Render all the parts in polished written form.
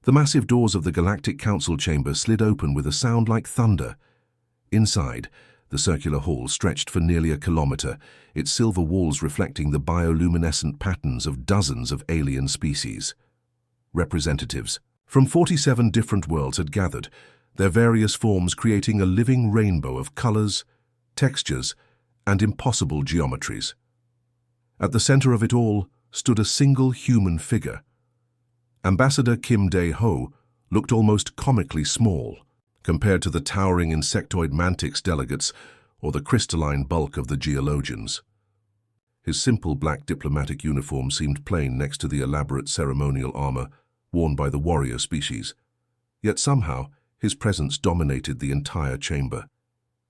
The massive doors of the Galactic Council chamber slid open with a sound like thunder. Inside, the circular hall stretched for nearly a kilometer, its silver walls reflecting the bioluminescent patterns of dozens of alien species. Representatives from 47 different worlds had gathered, their various forms creating a living rainbow of colors, textures, and impossible geometries. At the center of it all stood a single human figure. Ambassador Kim Dae-ho looked almost comically small compared to the towering insectoid mantics delegates or the crystalline bulk of the geologians. His simple black diplomatic uniform seemed plain next to the elaborate ceremonial armor worn by the warrior species. Yet somehow, his presence dominated the entire chamber.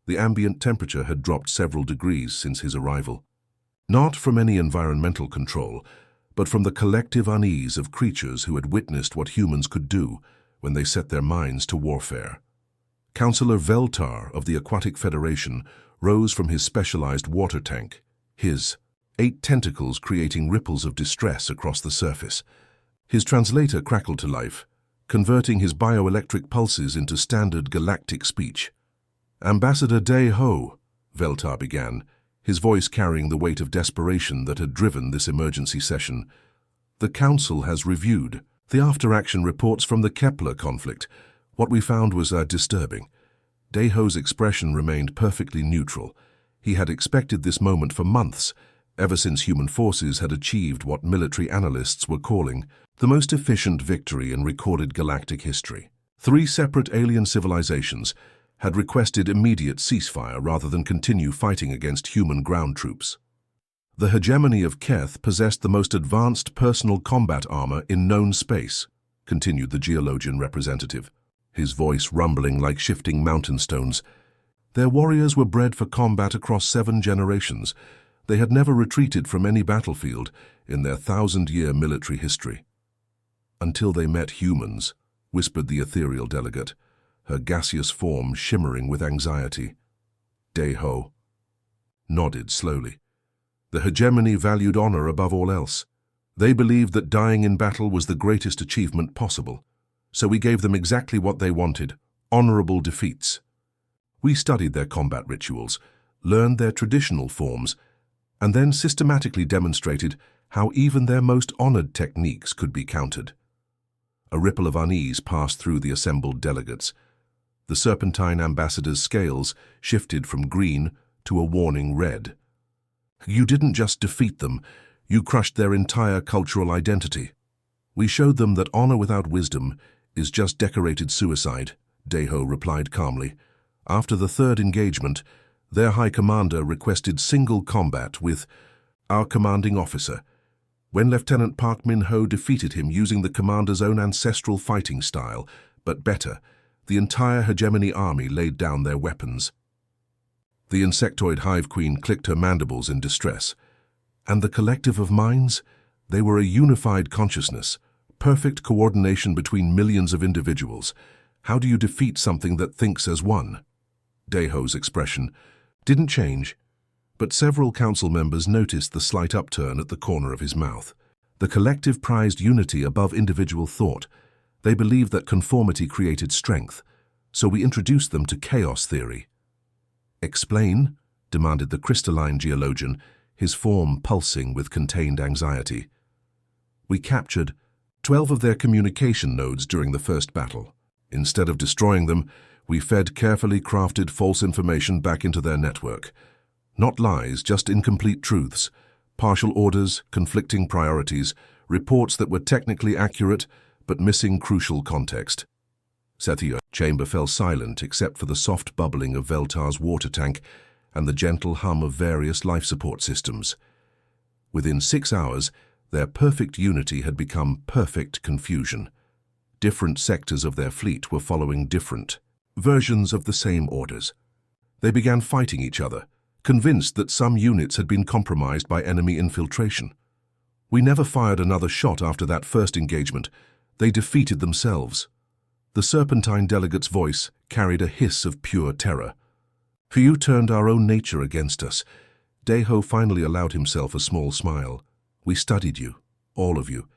The ambient temperature had dropped several degrees since his arrival. Not from any environmental control, but from the collective unease of creatures who had witnessed what humans could do when they set their minds to warfare. Councillor Veltar of the Aquatic Federation rose from his specialized water tank, his 8 tentacles creating ripples of distress across the surface. His translator crackled to life, converting his bioelectric pulses into standard galactic speech. "Ambassador Dae-ho," Veltar began, his voice carrying the weight of desperation that had driven this emergency session. "The Council has reviewed the after-action reports from the Kepler conflict. What we found was disturbing." Dae-ho's expression remained perfectly neutral. He had expected this moment for months, ever since human forces had achieved what military analysts were calling the most efficient victory in recorded galactic history. 3 separate alien civilizations had requested immediate ceasefire rather than continue fighting against human ground troops. The hegemony of Keth possessed the most advanced personal combat armor in known space, continued the geologian representative, his voice rumbling like shifting mountain stones. Their warriors were bred for combat across 7 generations. They had never retreated from any battlefield in their 1,000-year military history. "Until they met humans," whispered the ethereal delegate, her gaseous form shimmering with anxiety. Dae-ho nodded slowly. The hegemony valued honor above all else. They believed that dying in battle was the greatest achievement possible, so we gave them exactly what they wanted, honorable defeats. We studied their combat rituals, learned their traditional forms, and then systematically demonstrated how even their most honored techniques could be countered. A ripple of unease passed through the assembled delegates. The serpentine ambassador's scales shifted from green to a warning red. "You didn't just defeat them, you crushed their entire cultural identity. We showed them that honor without wisdom is just decorated suicide," Dae-ho replied calmly. After the 3rd engagement, their high commander requested single combat with our commanding officer. When Lieutenant Park Min-ho defeated him using the commander's own ancestral fighting style, but better, the entire hegemony army laid down their weapons. The insectoid hive queen clicked her mandibles in distress. And the collective of minds? They were a unified consciousness, perfect coordination between millions of individuals. How do you defeat something that thinks as one? Dae-ho's expression didn't change, but several council members noticed the slight upturn at the corner of his mouth. The collective prized unity above individual thought. They believed that conformity created strength, so we introduced them to chaos theory. "Explain," demanded the crystalline geologian, his form pulsing with contained anxiety. "We captured 12 of their communication nodes during the first battle. Instead of destroying them, we fed carefully crafted false information back into their network. Not lies, just incomplete truths, partial orders, conflicting priorities, reports that were technically accurate but missing crucial context." The chamber fell silent except for the soft bubbling of Veltar's water tank and the gentle hum of various life support systems. Within 6 hours, their perfect unity had become perfect confusion. Different sectors of their fleet were following different versions of the same orders. They began fighting each other, convinced that some units had been compromised by enemy infiltration. We never fired another shot after that first engagement. They defeated themselves. The serpentine delegate's voice carried a hiss of pure terror. "You turned our own nature against us." Dae-ho finally allowed himself a small smile. "We studied you, all of you.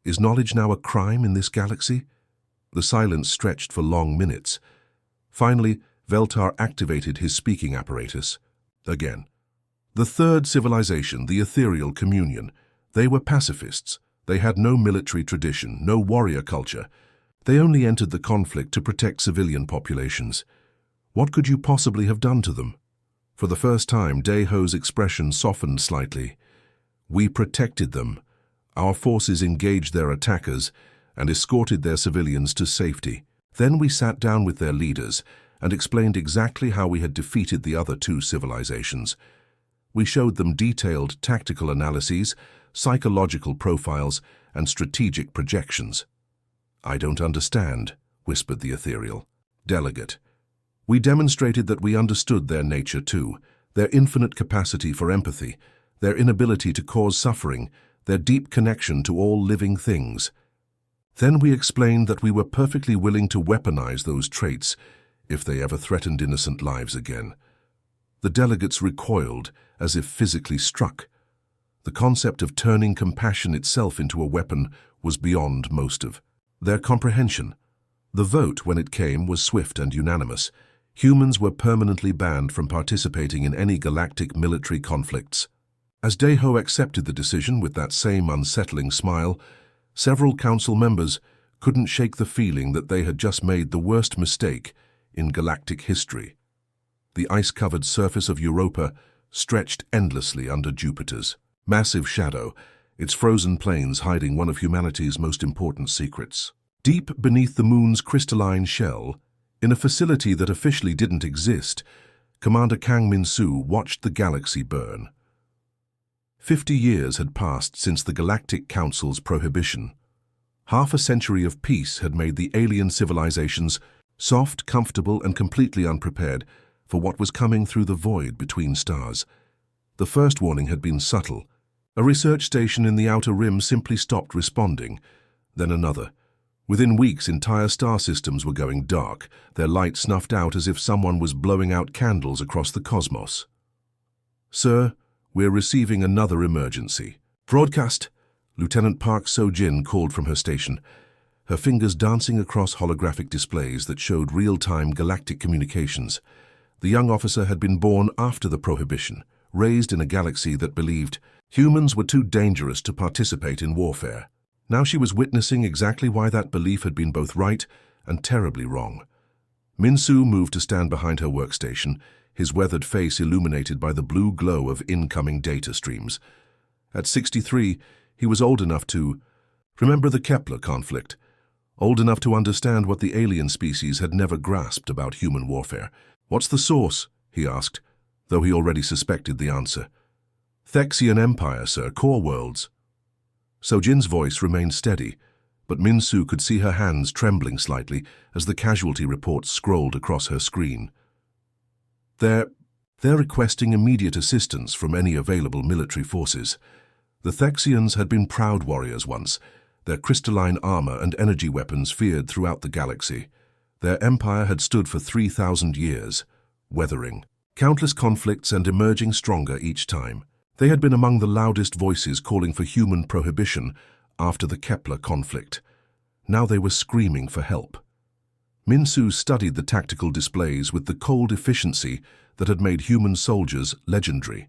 Is knowledge now a crime in this galaxy?" The silence stretched for long minutes. Finally, Veltar activated his speaking apparatus. Again. The third civilization, the ethereal communion. They were pacifists. They had no military tradition, no warrior culture. They only entered the conflict to protect civilian populations. What could you possibly have done to them? For the first time, Daeho's expression softened slightly. We protected them. Our forces engaged their attackers and escorted their civilians to safety. Then we sat down with their leaders and explained exactly how we had defeated the other two civilizations. We showed them detailed tactical analyses, psychological profiles, and strategic projections. I don't understand, whispered the ethereal delegate. We demonstrated that we understood their nature too, their infinite capacity for empathy, their inability to cause suffering, their deep connection to all living things. Then we explained that we were perfectly willing to weaponize those traits if they ever threatened innocent lives again. The delegates recoiled as if physically struck. The concept of turning compassion itself into a weapon was beyond most of their comprehension. The vote, when it came, was swift and unanimous. Humans were permanently banned from participating in any galactic military conflicts. As Daeho accepted the decision with that same unsettling smile, several council members couldn't shake the feeling that they had just made the worst mistake in galactic history. The ice-covered surface of Europa stretched endlessly under Jupiter's massive shadow, its frozen plains hiding one of humanity's most important secrets. Deep beneath the moon's crystalline shell, in a facility that officially didn't exist, Commander Kang Min-Soo watched the galaxy burn. 50 years had passed since the Galactic Council's prohibition. Half a century of peace had made the alien civilizations soft, comfortable, and completely unprepared for what was coming through the void between stars. The first warning had been subtle. A research station in the outer rim simply stopped responding. Then another. Within weeks, entire star systems were going dark, their light snuffed out as if someone was blowing out candles across the cosmos. Sir, we're receiving another emergency. Broadcast! Lieutenant Park So-jin called from her station, her fingers dancing across holographic displays that showed real-time galactic communications. The young officer had been born after the prohibition, raised in a galaxy that believed humans were too dangerous to participate in warfare. Now she was witnessing exactly why that belief had been both right and terribly wrong. Min-Soo moved to stand behind her workstation, his weathered face illuminated by the blue glow of incoming data streams. At 63, he was old enough to remember the Kepler conflict, old enough to understand what the alien species had never grasped about human warfare. What's the source? He asked, though he already suspected the answer. Thexian Empire, sir, core worlds. So-jin's voice remained steady, but Min-Soo could see her hands trembling slightly as the casualty reports scrolled across her screen. They're requesting immediate assistance from any available military forces. The Thexians had been proud warriors once, their crystalline armor and energy weapons feared throughout the galaxy. Their empire had stood for 3,000 years, weathering countless conflicts and emerging stronger each time. They had been among the loudest voices calling for human prohibition after the Kepler conflict. Now they were screaming for help. Min-Soo studied the tactical displays with the cold efficiency that had made human soldiers legendary.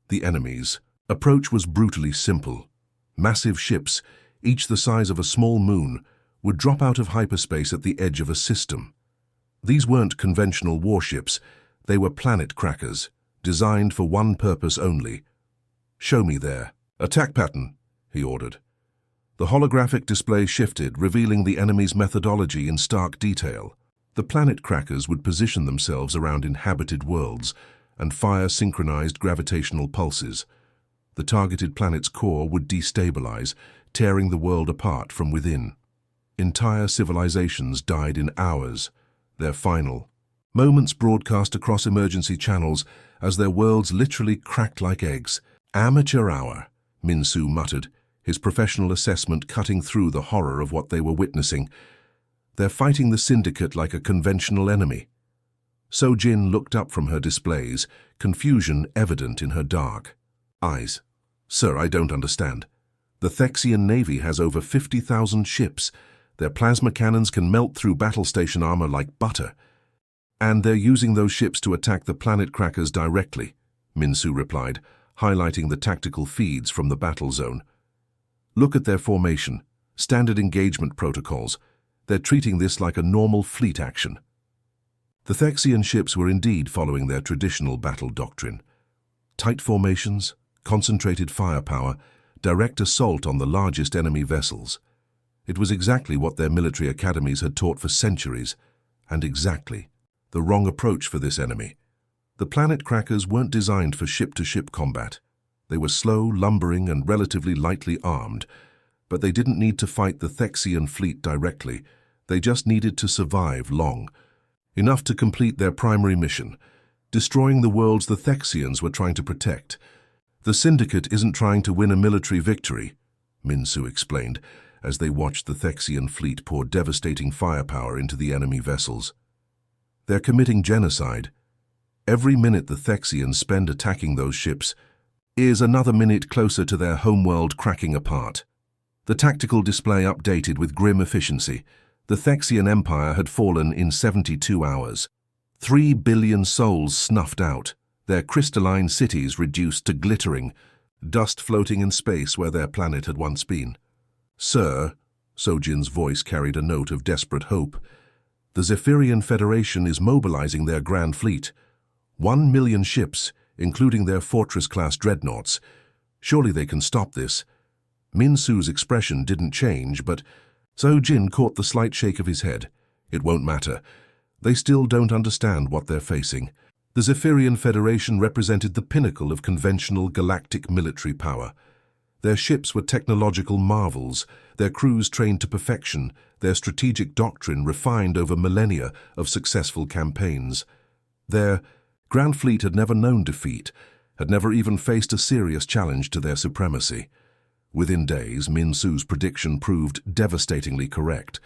The enemy's approach was brutally simple. Massive ships, each the size of a small moon, would drop out of hyperspace at the edge of a system. These weren't conventional warships, they were planet crackers, designed for one purpose only. Show me their attack pattern, he ordered. The holographic display shifted, revealing the enemy's methodology in stark detail. The planet crackers would position themselves around inhabited worlds and fire synchronized gravitational pulses. The targeted planet's core would destabilize, tearing the world apart from within. Entire civilizations died in hours, their final moments broadcast across emergency channels as their worlds literally cracked like eggs. Amateur hour, Min-Soo muttered, his professional assessment cutting through the horror of what they were witnessing. They're fighting the Syndicate like a conventional enemy. So-jin looked up from her displays, confusion evident in her dark eyes. Sir, I don't understand. The Thexian Navy has over 50,000 ships. Their plasma cannons can melt through battle station armor like butter. And they're using those ships to attack the planet crackers directly, Minsu replied, highlighting the tactical feeds from the battle zone. Look at their formation, standard engagement protocols. They're treating this like a normal fleet action. The Thexian ships were indeed following their traditional battle doctrine. Tight formations, concentrated firepower, direct assault on the largest enemy vessels. It was exactly what their military academies had taught for centuries, and exactly the wrong approach for this enemy. The planet crackers weren't designed for ship-to-ship combat. They were slow, lumbering, and relatively lightly armed, but they didn't need to fight the Thexian fleet directly. They just needed to survive long, enough to complete their primary mission, destroying the worlds the Thexians were trying to protect. The Syndicate isn't trying to win a military victory, Minsu explained, as they watched the Thexian fleet pour devastating firepower into the enemy vessels. They're committing genocide. Every minute the Thexians spend attacking those ships is another minute closer to their homeworld cracking apart. The tactical display updated with grim efficiency. The Thexian Empire had fallen in 72 hours. 3 billion souls snuffed out, their crystalline cities reduced to glittering, dust floating in space where their planet had once been. Sir, Sojin's voice carried a note of desperate hope, the Zephyrian Federation is mobilizing their grand fleet. 1 million ships, including their fortress-class dreadnoughts. Surely they can stop this. Minsu's expression didn't change, but Sojin caught the slight shake of his head. It won't matter. They still don't understand what they're facing. The Zephyrian Federation represented the pinnacle of conventional galactic military power. Their ships were technological marvels, their crews trained to perfection, their strategic doctrine refined over millennia of successful campaigns. Their Grand Fleet had never known defeat, had never even faced a serious challenge to their supremacy. Within days, Minsu's prediction proved devastatingly correct.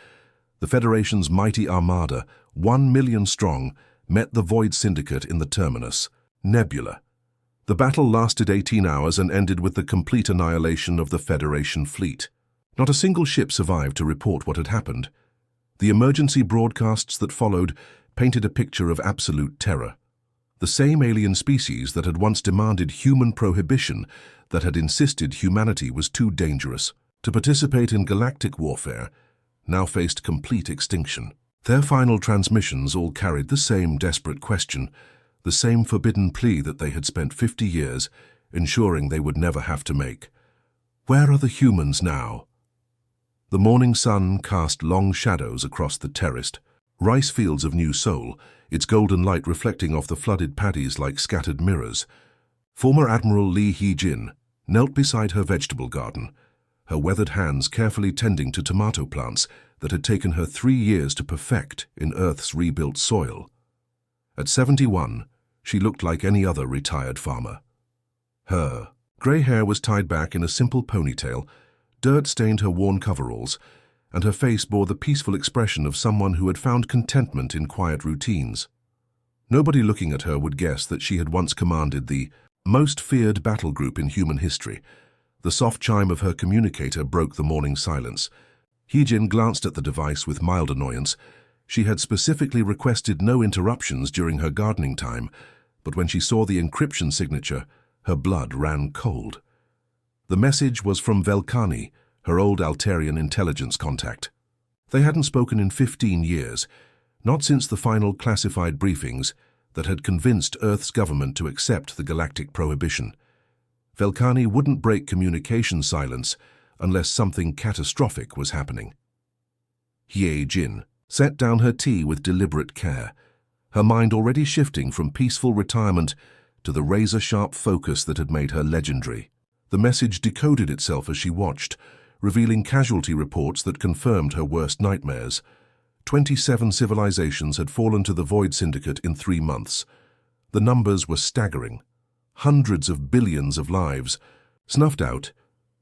The Federation's mighty armada, 1 million strong, met the Void Syndicate in the terminus, Nebula. The battle lasted 18 hours and ended with the complete annihilation of the Federation fleet. Not a single ship survived to report what had happened. The emergency broadcasts that followed painted a picture of absolute terror. The same alien species that had once demanded human prohibition, that had insisted humanity was too dangerous to participate in galactic warfare, now faced complete extinction. Their final transmissions all carried the same desperate question, the same forbidden plea that they had spent 50 years ensuring they would never have to make. Where are the humans now? The morning sun cast long shadows across the terraced rice fields of New Seoul, its golden light reflecting off the flooded paddies like scattered mirrors. Former Admiral Lee Hee-jin knelt beside her vegetable garden, her weathered hands carefully tending to tomato plants that had taken her 3 years to perfect in Earth's rebuilt soil. At 71, she looked like any other retired farmer. Her grey hair was tied back in a simple ponytail, dirt stained her worn coveralls, and her face bore the peaceful expression of someone who had found contentment in quiet routines. Nobody looking at her would guess that she had once commanded the most feared battle group in human history. The soft chime of her communicator broke the morning silence. Hee-jin glanced at the device with mild annoyance. She had specifically requested no interruptions during her gardening time, but when she saw the encryption signature, her blood ran cold. The message was from Velkani, her old Altarian intelligence contact. They hadn't spoken in 15 years, not since the final classified briefings that had convinced Earth's government to accept the galactic prohibition. Velkani wouldn't break communication silence unless something catastrophic was happening. Hye-jin set down her tea with deliberate care, her mind already shifting from peaceful retirement to the razor-sharp focus that had made her legendary. The message decoded itself as she watched, revealing casualty reports that confirmed her worst nightmares. 27 civilizations had fallen to the Void Syndicate in 3 months. The numbers were staggering. Hundreds of billions of lives snuffed out,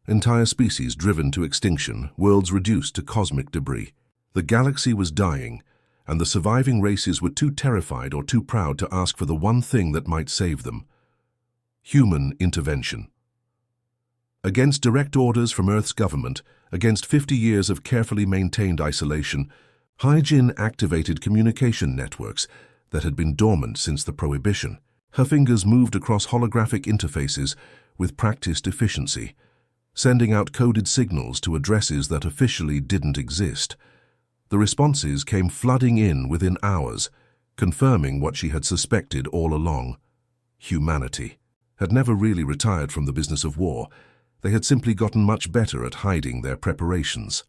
entire species driven to extinction, worlds reduced to cosmic debris. The galaxy was dying, and the surviving races were too terrified or too proud to ask for the one thing that might save them: human intervention. Against direct orders from Earth's government, against 50 years of carefully maintained isolation, Hyjin activated communication networks that had been dormant since the Prohibition. Her fingers moved across holographic interfaces with practiced efficiency, sending out coded signals to addresses that officially didn't exist. The responses came flooding in within hours, confirming what she had suspected all along. Humanity had never really retired from the business of war. They had simply gotten much better at hiding their preparations.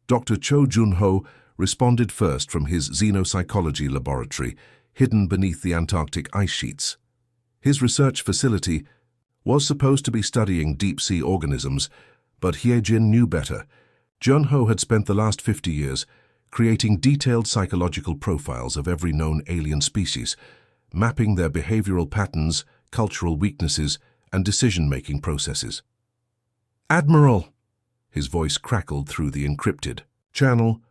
Dr. Cho Jun-ho responded first from his xenopsychology laboratory, hidden beneath the Antarctic ice sheets. His research facility was supposed to be studying deep-sea organisms, but Hyejin knew better. Jun-ho had spent the last 50 years creating detailed psychological profiles of every known alien species, mapping their behavioral patterns, cultural weaknesses, and decision-making processes. "Admiral!" His voice crackled through the encrypted channel.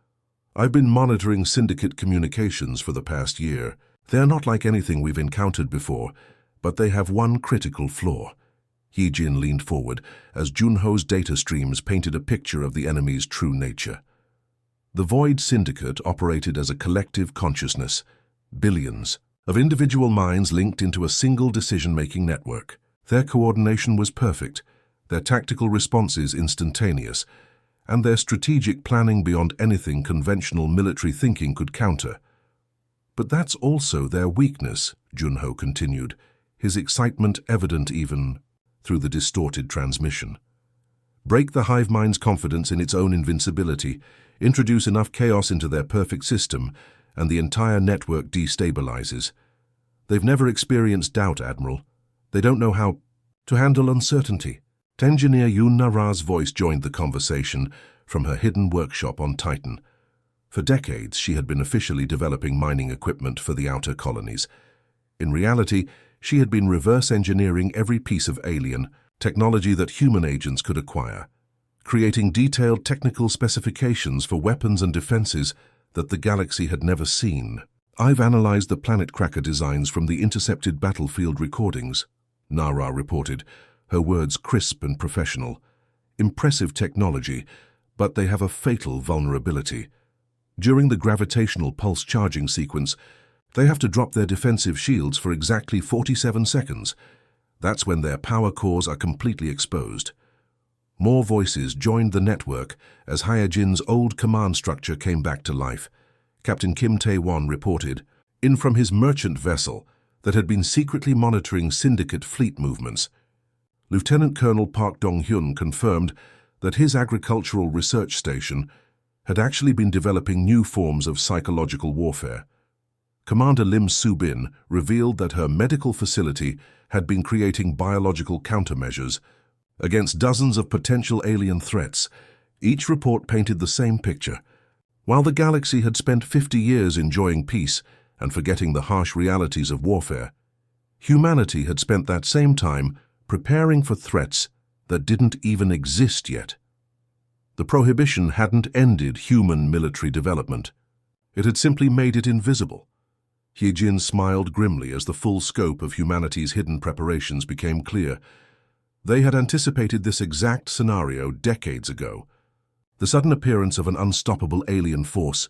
"I've been monitoring syndicate communications for the past year. They're not like anything we've encountered before, but they have one critical flaw." Hyejin leaned forward as Junho's data streams painted a picture of the enemy's true nature. The Void Syndicate operated as a collective consciousness, billions of individual minds linked into a single decision-making network. Their coordination was perfect, their tactical responses instantaneous, and their strategic planning beyond anything conventional military thinking could counter. "But that's also their weakness," Junho continued, his excitement evident even through the distorted transmission. "Break the hive mind's confidence in its own invincibility, introduce enough chaos into their perfect system, and the entire network destabilizes. They've never experienced doubt, Admiral. They don't know how to handle uncertainty." Engineer Yoon Nara's voice joined the conversation from her hidden workshop on Titan. For decades, she had been officially developing mining equipment for the outer colonies. In reality, she had been reverse engineering every piece of alien technology that human agents could acquire, creating detailed technical specifications for weapons and defenses that the galaxy had never seen. "I've analyzed the planet cracker designs from the intercepted battlefield recordings," Nara reported, her words crisp and professional. "Impressive technology, but they have a fatal vulnerability. During the gravitational pulse charging sequence, they have to drop their defensive shields for exactly 47 seconds. That's when their power cores are completely exposed." More voices joined the network as Hyejin's old command structure came back to life. Captain Kim Tae-won reported, in from his merchant vessel that had been secretly monitoring syndicate fleet movements. Lieutenant Colonel Park Dong-hyun confirmed that his agricultural research station had actually been developing new forms of psychological warfare. Commander Lim Soo-bin revealed that her medical facility had been creating biological countermeasures against dozens of potential alien threats. Each report painted the same picture. While the galaxy had spent 50 years enjoying peace and forgetting the harsh realities of warfare, humanity had spent that same time preparing for threats that didn't even exist yet. The Prohibition hadn't ended human military development. It had simply made it invisible. Hyejin smiled grimly as the full scope of humanity's hidden preparations became clear. They had anticipated this exact scenario decades ago. The sudden appearance of an unstoppable alien force,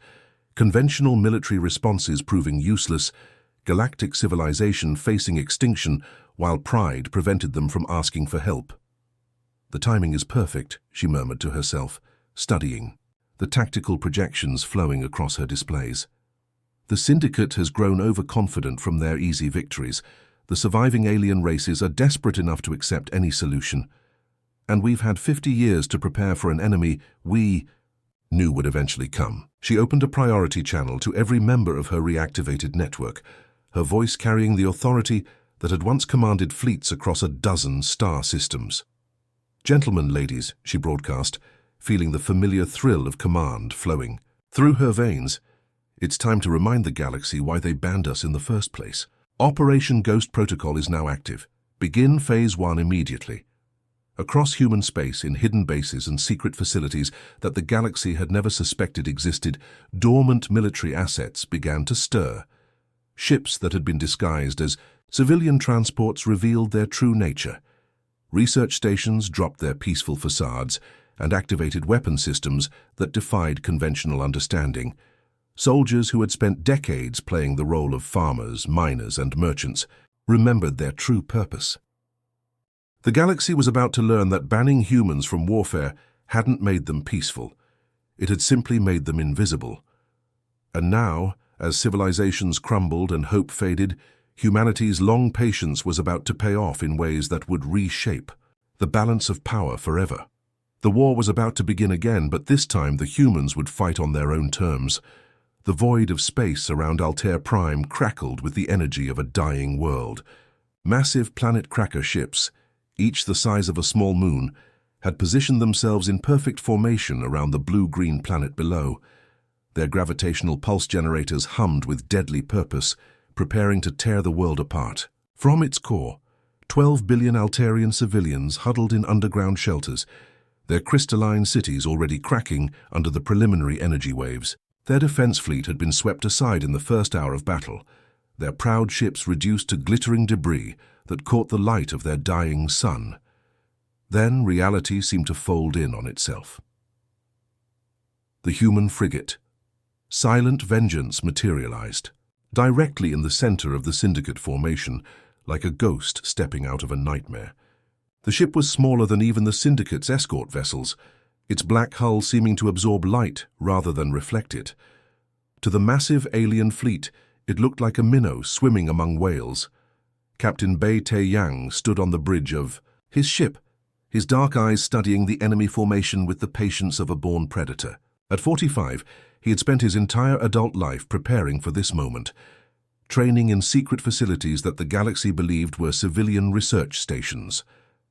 conventional military responses proving useless, galactic civilization facing extinction while pride prevented them from asking for help. "The timing is perfect," she murmured to herself, studying, the tactical projections flowing across her displays. The Syndicate has grown overconfident from their easy victories. The surviving alien races are desperate enough to accept any solution. And we've had 50 years to prepare for an enemy we knew would eventually come. She opened a priority channel to every member of her reactivated network, her voice carrying the authority that had once commanded fleets across a dozen star systems. "Gentlemen, ladies," she broadcast, feeling the familiar thrill of command flowing through her veins. "It's time to remind the galaxy why they banned us in the first place. Operation Ghost Protocol is now active. Begin Phase 1 immediately." Across human space, in hidden bases and secret facilities that the galaxy had never suspected existed, dormant military assets began to stir. Ships that had been disguised as civilian transports revealed their true nature. Research stations dropped their peaceful facades and activated weapon systems that defied conventional understanding. Soldiers who had spent decades playing the role of farmers, miners, and merchants remembered their true purpose. The galaxy was about to learn that banning humans from warfare hadn't made them peaceful. It had simply made them invisible. And now, as civilizations crumbled and hope faded, humanity's long patience was about to pay off in ways that would reshape the balance of power forever. The war was about to begin again, but this time the humans would fight on their own terms. The void of space around Altair Prime crackled with the energy of a dying world. Massive planet cracker ships, each the size of a small moon, had positioned themselves in perfect formation around the blue-green planet below. Their gravitational pulse generators hummed with deadly purpose, preparing to tear the world apart. From its core, 12 billion Altarian civilians huddled in underground shelters, their crystalline cities already cracking under the preliminary energy waves. Their defense fleet had been swept aside in the first hour of battle, their proud ships reduced to glittering debris that caught the light of their dying sun. Then reality seemed to fold in on itself. The human frigate, Silent Vengeance, materialized, directly in the center of the Syndicate formation, like a ghost stepping out of a nightmare. The ship was smaller than even the Syndicate's escort vessels, its black hull seeming to absorb light rather than reflect it. To the massive alien fleet, it looked like a minnow swimming among whales. Captain Bei Te Yang stood on the bridge of his ship, his dark eyes studying the enemy formation with the patience of a born predator. At 45, he had spent his entire adult life preparing for this moment, training in secret facilities that the galaxy believed were civilian research stations.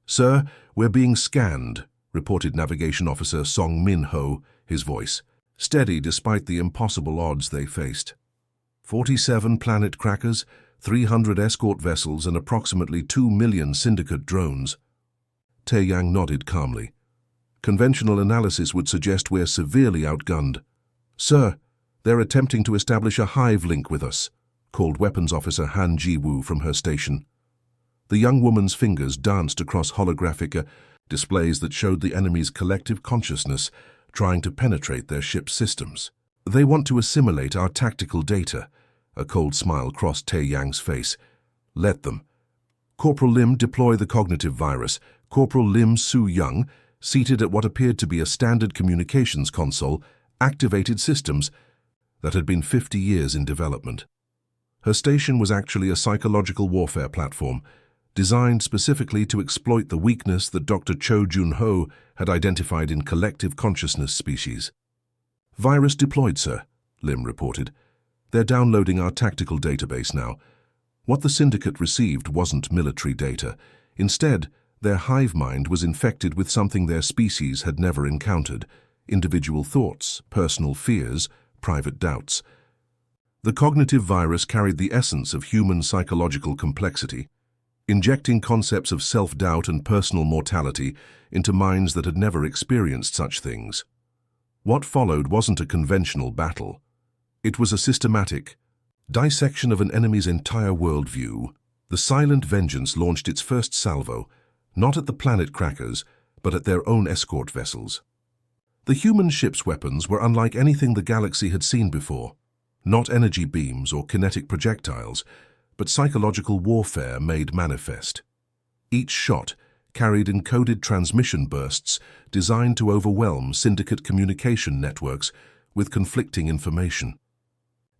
"Sir, we're being scanned," reported Navigation Officer Song Min Ho, his voice steady despite the impossible odds they faced. 47 planet crackers, 300 escort vessels, and approximately 2 million Syndicate drones. Te Yang nodded calmly. "Conventional analysis would suggest we're severely outgunned." "Sir, they're attempting to establish a hive link with us," called Weapons Officer Han Ji-woo from her station. The young woman's fingers danced across holographic displays that showed the enemy's collective consciousness trying to penetrate their ship's systems. "They want to assimilate our tactical data." A cold smile crossed Te Yang's face. "Let them." Corporal Lim, deploy the cognitive virus. Corporal Lim Su-young, seated at what appeared to be a standard communications console, activated systems that had been 50 years in development. Her station was actually a psychological warfare platform, designed specifically to exploit the weakness that Dr. Cho Jun-ho had identified in collective consciousness species. "Virus deployed, sir," Lim reported. "They're downloading our tactical database now." What the Syndicate received wasn't military data. Instead, their hive mind was infected with something their species had never encountered: individual thoughts, personal fears, private doubts. The cognitive virus carried the essence of human psychological complexity, injecting concepts of self-doubt and personal mortality into minds that had never experienced such things. What followed wasn't a conventional battle. It was a systematic dissection of an enemy's entire worldview. The Silent Vengeance launched its first salvo, not at the planet crackers, but at their own escort vessels. The human ship's weapons were unlike anything the galaxy had seen before. Not energy beams or kinetic projectiles, but psychological warfare made manifest. Each shot carried encoded transmission bursts designed to overwhelm Syndicate communication networks with conflicting information.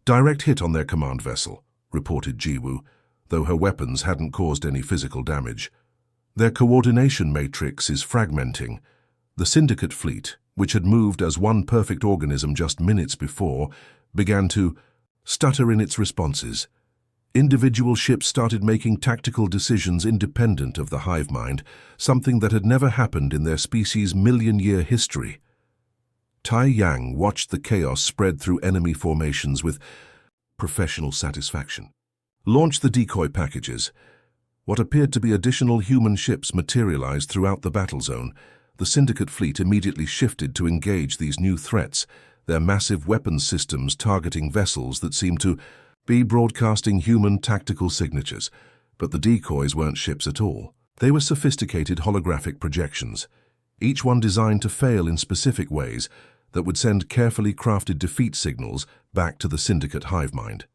"Direct hit on their command vessel," reported Jiwoo, though her weapons hadn't caused any physical damage. "Their coordination matrix is fragmenting." The Syndicate fleet, which had moved as one perfect organism just minutes before, began to stutter in its responses. Individual ships started making tactical decisions independent of the hive mind, something that had never happened in their species' million-year history. Tai Yang watched the chaos spread through enemy formations with professional satisfaction. "Launch the decoy packages." What appeared to be additional human ships materialized throughout the battle zone. The Syndicate fleet immediately shifted to engage these new threats, their massive weapons systems targeting vessels that seemed to be broadcasting human tactical signatures. But the decoys weren't ships at all. They were sophisticated holographic projections, each one designed to fail in specific ways that would send carefully crafted defeat signals back to the Syndicate hive mind.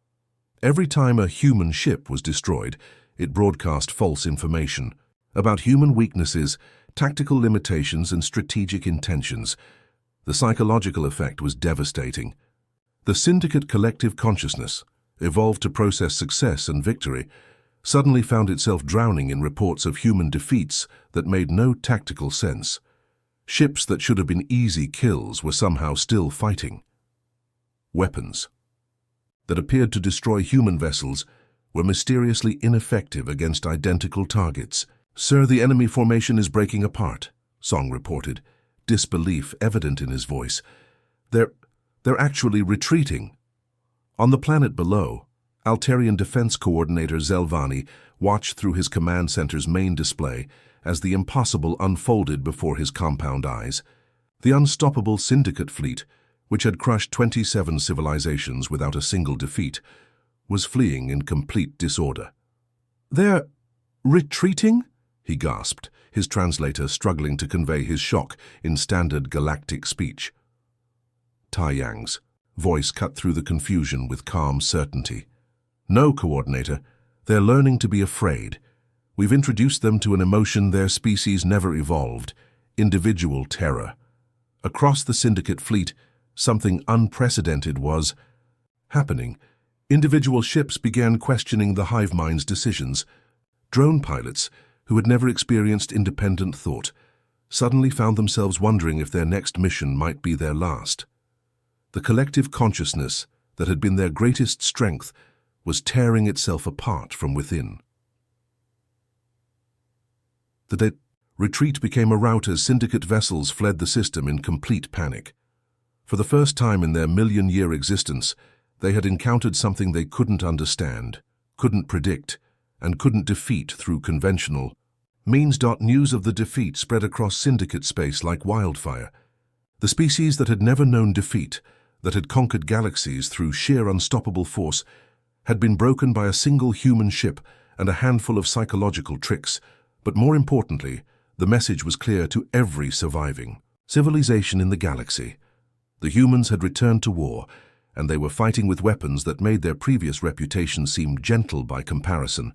Every time a human ship was destroyed, it broadcast false information about human weaknesses, tactical limitations, and strategic intentions. The psychological effect was devastating. The Syndicate collective consciousness, evolved to process success and victory, suddenly found itself drowning in reports of human defeats that made no tactical sense. Ships that should have been easy kills were somehow still fighting. Weapons that appeared to destroy human vessels were mysteriously ineffective against identical targets. "Sir, the enemy formation is breaking apart," Song reported, disbelief evident in his voice. They're actually retreating." On the planet below, Altarian Defense Coordinator Zelvani watched through his command center's main display as the impossible unfolded before his compound eyes. The unstoppable Syndicate fleet, which had crushed 27 civilizations without a single defeat, was fleeing in complete disorder. "They're retreating?" he gasped, his translator struggling to convey his shock in standard galactic speech. Tai Yang's voice cut through the confusion with calm certainty. "No, Coordinator, they're learning to be afraid. We've introduced them to an emotion their species never evolved, individual terror. Across the Syndicate fleet, something unprecedented was happening. Individual ships began questioning the hive mind's decisions. Drone pilots, who had never experienced independent thought, suddenly found themselves wondering if their next mission might be their last. The collective consciousness that had been their greatest strength was tearing itself apart from within. The retreat became a rout as Syndicate vessels fled the system in complete panic. For the first time in their million-year existence, they had encountered something they couldn't understand, couldn't predict, and couldn't defeat through conventional means. News of the defeat spread across Syndicate space like wildfire. The species that had never known defeat, that had conquered galaxies through sheer unstoppable force, had been broken by a single human ship and a handful of psychological tricks. But more importantly, the message was clear to every surviving civilization in the galaxy. The humans had returned to war, and they were fighting with weapons that made their previous reputation seem gentle by comparison.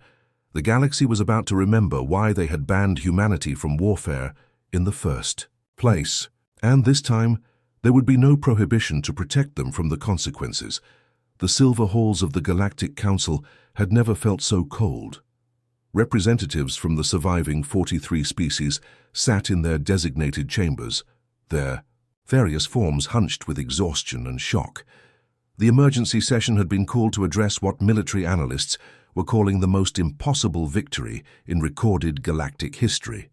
The galaxy was about to remember why they had banned humanity from warfare in the first place. And this time, there would be no prohibition to protect them from the consequences. The silver halls of the Galactic Council had never felt so cold. Representatives from the surviving 43 species sat in their designated chambers, their various forms hunched with exhaustion and shock. The emergency session had been called to address what military analysts were calling the most impossible victory in recorded galactic history.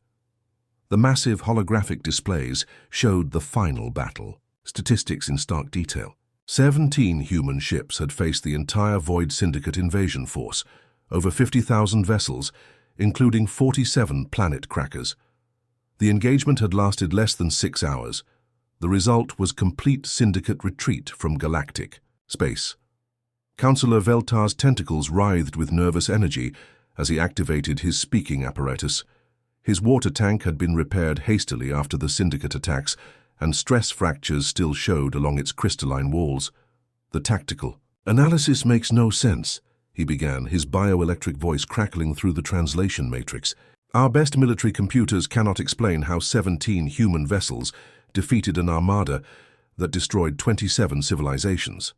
The massive holographic displays showed the final battle, statistics in stark detail. 17 human ships had faced the entire Void Syndicate invasion force, over 50,000 vessels, including 47 planet crackers. The engagement had lasted less than 6 hours. The result was complete Syndicate retreat from galactic space. Councillor Veltar's tentacles writhed with nervous energy as he activated his speaking apparatus. His water tank had been repaired hastily after the Syndicate attacks, and stress fractures still showed along its crystalline walls. The tactical analysis makes no sense, he began, his bioelectric voice crackling through the translation matrix. Our best military computers cannot explain how 17 human vessels defeated an armada that destroyed 27 civilizations.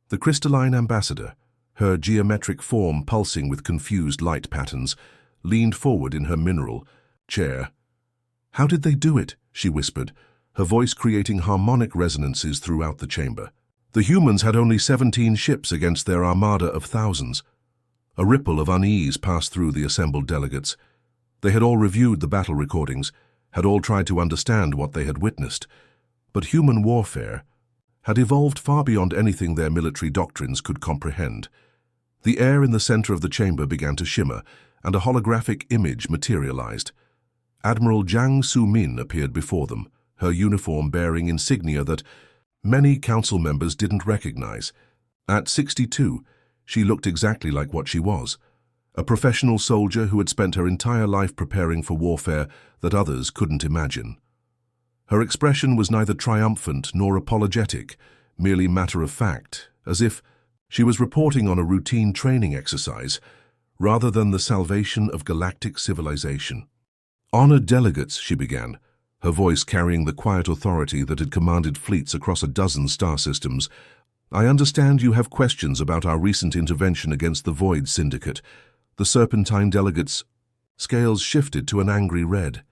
The crystalline ambassador, her geometric form pulsing with confused light patterns, leaned forward in her mineral chair. "How did they do it?" she whispered, her voice creating harmonic resonances throughout the chamber. "The humans had only 17 ships against their armada of thousands." A ripple of unease passed through the assembled delegates. They had all reviewed the battle recordings, had all tried to understand what they had witnessed. But human warfare had evolved far beyond anything their military doctrines could comprehend. The air in the center of the chamber began to shimmer, and a holographic image materialized. Admiral Jiang Su-min appeared before them, her uniform bearing insignia that many council members didn't recognize. At 62, she looked exactly like what she was, a professional soldier who had spent her entire life preparing for warfare that others couldn't imagine. Her expression was neither triumphant nor apologetic, merely matter-of-fact, as if she was reporting on a routine training exercise, rather than the salvation of galactic civilization. "Honored delegates," she began, her voice carrying the quiet authority that had commanded fleets across a dozen star systems. "I understand you have questions about our recent intervention against the Void Syndicate." The Serpentine delegates' scales shifted to an angry red.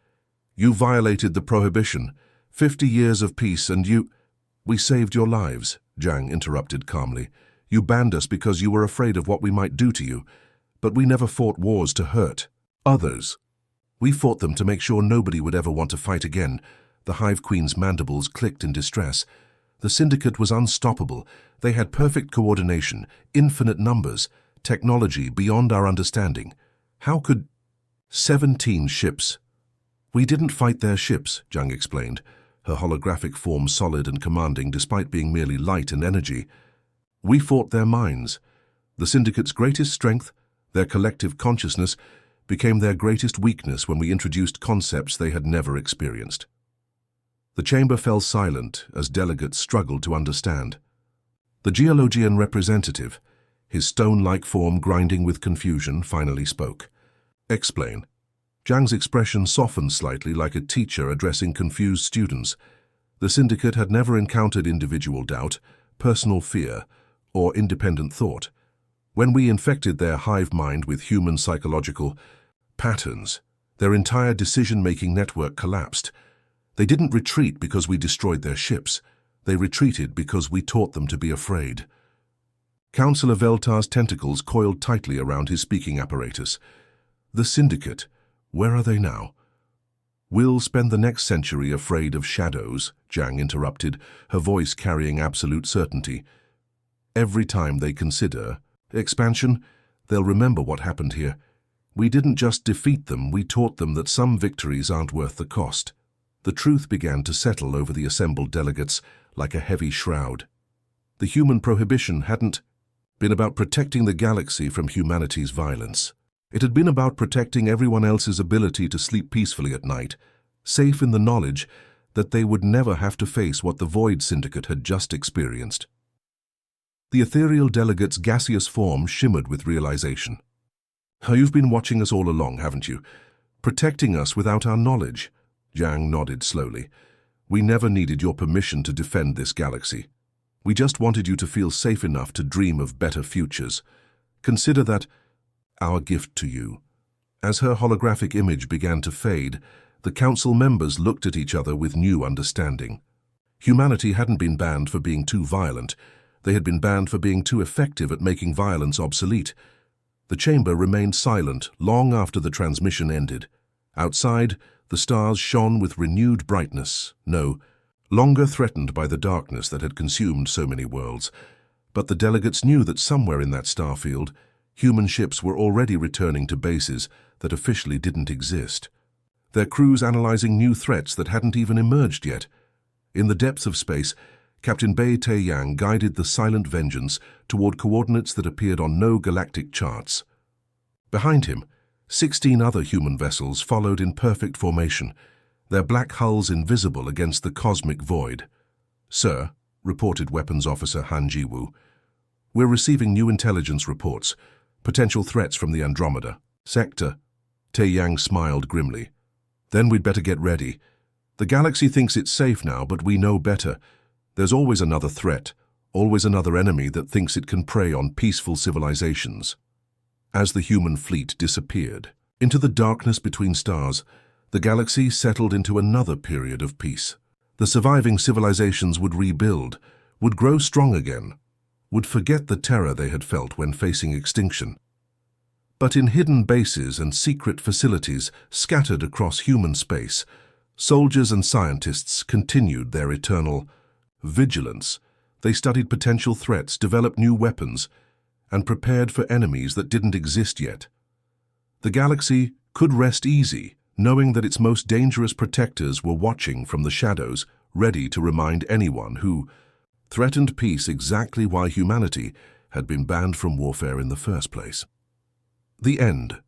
"You violated the prohibition. 50 years of peace and you—" "We saved your lives," Zhang interrupted calmly. "You banned us because you were afraid of what we might do to you. But we never fought wars to hurt others. We fought them to make sure nobody would ever want to fight again." The Hive Queen's mandibles clicked in distress. The Syndicate was unstoppable. They had perfect coordination, infinite numbers, technology beyond our understanding. How could 17 ships? "We didn't fight their ships," Zhang explained, her holographic form solid and commanding despite being merely light and energy. "We fought their minds. The Syndicate's greatest strength, their collective consciousness, became their greatest weakness when we introduced concepts they had never experienced." The chamber fell silent as delegates struggled to understand. The geologian representative, his stone-like form grinding with confusion, finally spoke. "Explain." Zhang's expression softened slightly like a teacher addressing confused students. The Syndicate had never encountered individual doubt, personal fear, or independent thought. When we infected their hive mind with human psychological patterns, their entire decision-making network collapsed. They didn't retreat because we destroyed their ships. They retreated because we taught them to be afraid. Councillor Veltar's tentacles coiled tightly around his speaking apparatus. "The Syndicate, where are they now?" "We'll spend the next century afraid of shadows," Zhang interrupted, her voice carrying absolute certainty. "Every time they consider expansion, they'll remember what happened here. We didn't just defeat them, we taught them that some victories aren't worth the cost." The truth began to settle over the assembled delegates like a heavy shroud. The human prohibition hadn't been about protecting the galaxy from humanity's violence. It had been about protecting everyone else's ability to sleep peacefully at night, safe in the knowledge that they would never have to face what the Void Syndicate had just experienced. The ethereal delegate's gaseous form shimmered with realization. "You've been watching us all along, haven't you? Protecting us without our knowledge." Zhang nodded slowly. "We never needed your permission to defend this galaxy. We just wanted you to feel safe enough to dream of better futures. Consider that our gift to you." As her holographic image began to fade, the council members looked at each other with new understanding. Humanity hadn't been banned for being too violent. They had been banned for being too effective at making violence obsolete. The chamber remained silent long after the transmission ended. Outside, the stars shone with renewed brightness, no longer threatened by the darkness that had consumed so many worlds. But the delegates knew that somewhere in that starfield, human ships were already returning to bases that officially didn't exist. Their crews analyzing new threats that hadn't even emerged yet. In the depths of space, Captain Bei Taiyang guided the Silent Vengeance toward coordinates that appeared on no galactic charts. Behind him, 16 other human vessels followed in perfect formation, their black hulls invisible against the cosmic void. "Sir," reported Weapons Officer Han Jiwu, "we're receiving new intelligence reports, potential threats from the Andromeda sector." Taiyang smiled grimly. "Then we'd better get ready. The galaxy thinks it's safe now, but we know better. There's always another threat, always another enemy that thinks it can prey on peaceful civilizations." As the human fleet disappeared into the darkness between stars, the galaxy settled into another period of peace. The surviving civilizations would rebuild, would grow strong again, would forget the terror they had felt when facing extinction. But in hidden bases and secret facilities scattered across human space, soldiers and scientists continued their eternal vigilance. They studied potential threats, developed new weapons, and prepared for enemies that didn't exist yet. The galaxy could rest easy, knowing that its most dangerous protectors were watching from the shadows, ready to remind anyone who threatened peace exactly why humanity had been banned from warfare in the first place. The end.